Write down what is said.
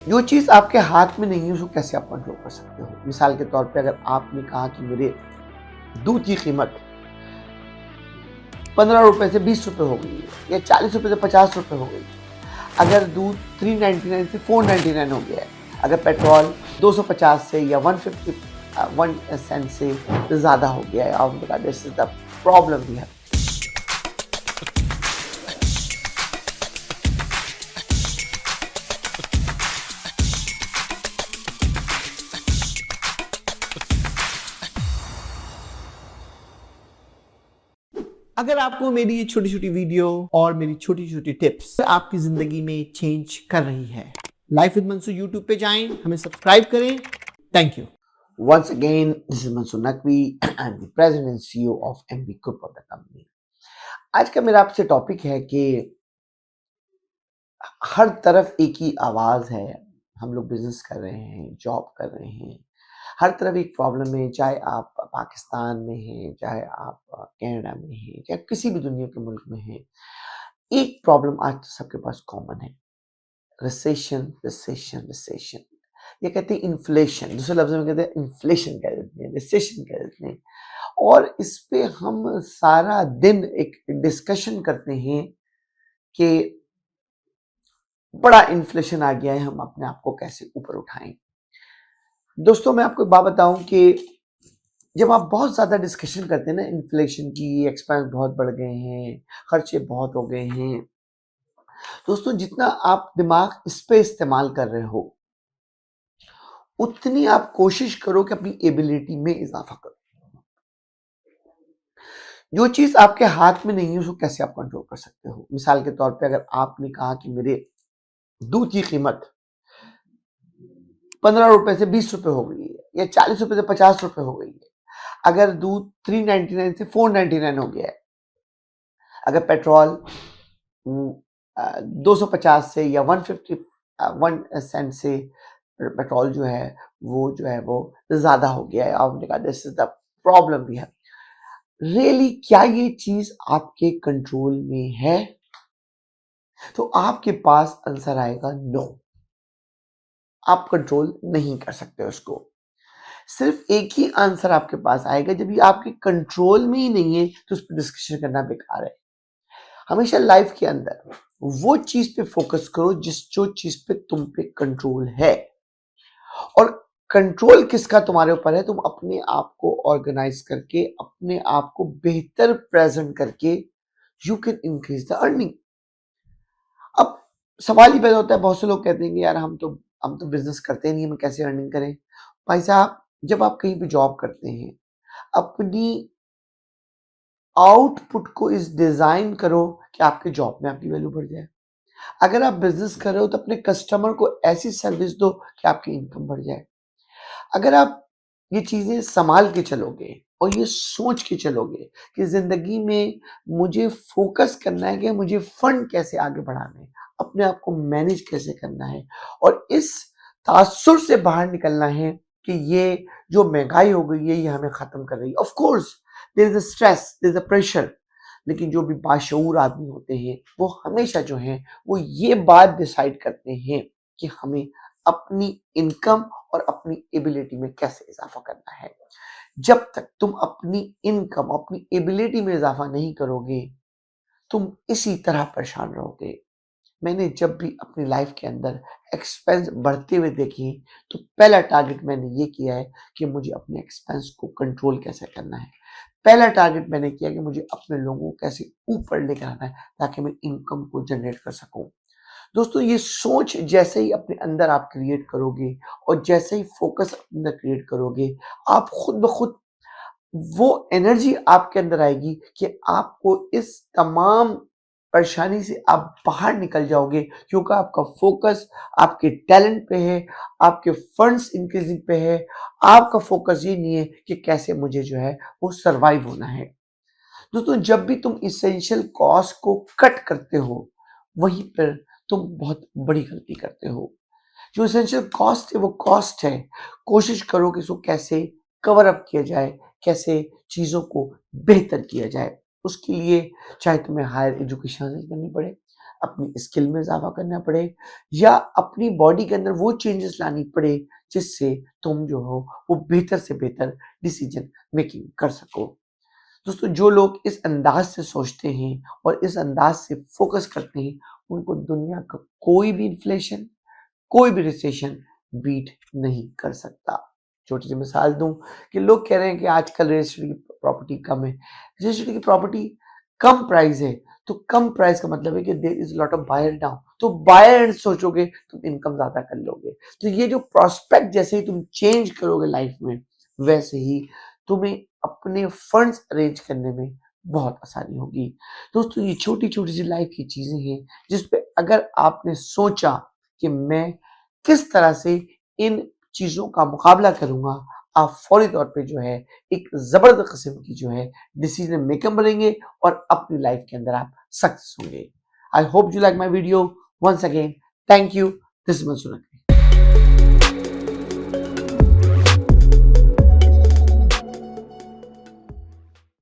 जो चीज़ आपके हाथ में नहीं है उसको कैसे आप कंट्रोल कर सकते हो? मिसाल के तौर पे अगर आपने कहा कि मेरे दूध की कीमत ₹15 से ₹20 हो गई है या ₹40 से ₹50 हो गई है। अगर दूध 399 से 499 हो गया है। अगर पेट्रोल 250 से या 1 सेंट से ज़्यादा हो गया है। आप बता this is the problem we have. अगर आपको मेरी ये छोटी छोटी वीडियो और मेरी छोटी छोटी टिप्स आपकी जिंदगी में चेंज कर रही है, लाइफ विद मंसूर यूट्यूब पे जाएं, हमें सब्सक्राइब करें। Thank you. Once again, this is Mansoor Naqvi. I'm the president and CEO of MB Group of the company. आज का मेरा आपसे टॉपिक है कि हर तरफ एक ही आवाज़ है। हम लोग बिजनेस कर रहे हैं, जॉब कर रहे हैं, हर तरफ एक प्रॉब्लम है। चाहे आप पाकिस्तान में हैं, चाहे आप कनाडा में हैं, चाहे किसी भी दुनिया के मुल्क में हैं, एक प्रॉब्लम आज तो सबके पास कॉमन है। Recession, recession, recession. ये कहते हैं इन्फ्लेशन, दूसरे लफ्ज़ों में कहते हैं इन्फ्लेशन कह देते हैं, रिसेशन कह देते हैं। और इस पे हम सारा दिन एक डिस्कशन करते हैं कि बड़ा इन्फ्लेशन आ गया है, हम अपने आप को कैसे ऊपर उठाएं। दोस्तों, मैं आपको एक बात बताऊं कि जब आप बहुत ज़्यादा डिस्कशन करते हैं ना इन्फ्लेशन की, एक्सपेंस बहुत बढ़ गए हैं, खर्चे बहुत हो गए हैं, दोस्तों जितना आप दिमाग इस पे इस्तेमाल कर रहे हो, उतनी आप कोशिश करो कि अपनी एबिलिटी में इजाफा करो। जो चीज़ आपके हाथ में नहीं है उसको कैसे आप कंट्रोल कर सकते हो? मिसाल के तौर पे अगर आपने कहा कि मेरे दूध की कीमत ₹15 से ₹20 हो गई है या ₹40 से ₹50 हो गई है। अगर दूध 399 से 499 हो गया है। अगर पेट्रोल 250 से या 1 सेंट से पेट्रोल जो है वो ज़्यादा हो गया है। आपने कहा this is the problem we have. Really क्या ये चीज़ आपके कंट्रोल में है? तो आपके पास आंसर आएगा नो। आप कंट्रोल नहीं कर सकते उसको। सिर्फ एक ही आंसर आपके पास आएगा, जब ये आपके कंट्रोल में ही नहीं है तो उस पर डिस्कशन करना बेकार है। हमेशा लाइफ के अंदर वो चीज पे फोकस करो जो चीज पे तुम पे कंट्रोल है। और कंट्रोल किसका तुम्हारे ऊपर है? तुम अपने आप को ऑर्गेनाइज करके, अपने आप को बेहतर प्रेजेंट करके you can increase the earning. अब सवाल ही पैदा होता है, बहुत से लोग कहते हैं कि यार हम तो बिजनेस करते ही नहीं, हम कैसे अर्निंग करें? भाई साहब, जब आप कहीं पे जॉब करते हैं, अपनी आउटपुट को इस डिजाइन करो कि आपके जॉब में आपकी वैल्यू बढ़ जाए। अगर आप बिजनेस कर रहे हो तो अपने कस्टमर को ऐसी सर्विस दो कि आपकी इनकम बढ़ जाए। अगर आप ये चीजें संभाल के चलोगे और ये सोच के चलोगे कि जिंदगी में मुझे फोकस करना है कि मुझे फंड कैसे आगे बढ़ाना है, अपने आप को मैनेज कैसे करना है, और इस तासुर से बाहर निकलना है कि ये जो महंगाई हो गई है ये हमें खत्म कर रही है। Of course there is a stress, there is a pressure, लेकिन जो भी बाशऊर आदमी होते हैं वो हमेशा जो है वो ये बात डिसाइड करते हैं कि हमें अपनी इनकम और अपनी एबिलिटी में कैसे इजाफा करना है। जब तक तुम अपनी इनकम, अपनी एबिलिटी में इजाफा नहीं करोगे, तुम इसी तरह परेशान रहोगे। मैंने जब भी अपनी लाइफ के अंदर एक्सपेंस बढ़ते हुए देखे, तो पहला टारगेट मैंने ये किया है कि मुझे अपने एक्सपेंस को कंट्रोल कैसे करना है। पहला टारगेट मैंने किया कि मुझे अपने लोगों को कैसे ऊपर लेकर आना है ताकि मैं इनकम को जनरेट कर सकूं। दोस्तों, ये सोच जैसे ही अपने अंदर आप क्रिएट करोगे और जैसे ही फोकस अपने अंदर क्रिएट करोगे, आप खुद ब खुद वो एनर्जी आपके अंदर आएगी कि आपको इस तमाम परेशानी से आप बाहर निकल जाओगे, क्योंकि आपका फोकस आपके टैलेंट पे है, आपके फंड्स इंक्रीजिंग पे है। आपका फोकस ये नहीं है कि कैसे मुझे जो है वो सरवाइव होना है। दोस्तों, जब भी तुम इसेंशियल कॉस्ट को कट करते हो, वहीं पर तुम बहुत बड़ी गलती करते हो। जो इसेंशियल कॉस्ट है वो कॉस्ट है। कोशिश करो कि इसको कैसे कवर अप किया जाए, कैसे चीज़ों को बेहतर किया जाए। उसके लिए चाहे तुम्हें हायर एजुकेशन हासिल करनी पड़े, अपनी स्किल में इज़ाफ़ा करना पड़े या अपनी बॉडी के अंदर वो चेंजेस लानी पड़े जिससे तुम जो हो वो बेहतर से बेहतर डिसीजन मेकिंग कर सको। दोस्तों जो लोग इस अंदाज से सोचते हैं और इस अंदाज से फोकस करते हैं उनको दुनिया का कोई भी इन्फ्लेशन, कोई भी रिसेशन बीट नहीं कर सकता। छोटी सी मिसाल दूं कि लोग कह रहे हैं कि आजकल रियल एस्टेट की प्रॉपर्टी कम है। रियल एस्टेट की प्रॉपर्टी कम प्राइस है तो कम प्राइस का मतलब है कि there is lot of buyer now, तो बायर एंड सोचोगे तुम इनकम ज्यादा कर लोगे। तो ये जो प्रोस्पेक्ट जैसे ही तुम चेंज करोगे लाइफ में वैसे ही तुम्हें अपने फंड्स अरेंज करने में बहुत आसानी होगी। दोस्तों ये छोटी छोटी सी लाइफ की चीजें हैं जिस पे अगर आपने सोचा कि मैं किस तरह से इन चीज़ों का मुकाबला करूँगा, आप फौरी तौर पे जो है एक ज़बरदस्त किस्म की जो है डिसीज़न मेकर बनेंगे और अपनी लाइफ के अंदर आप सक्सेस होंगे। I hope you like my video. Once again thank you. This is Mansoor Naqvi.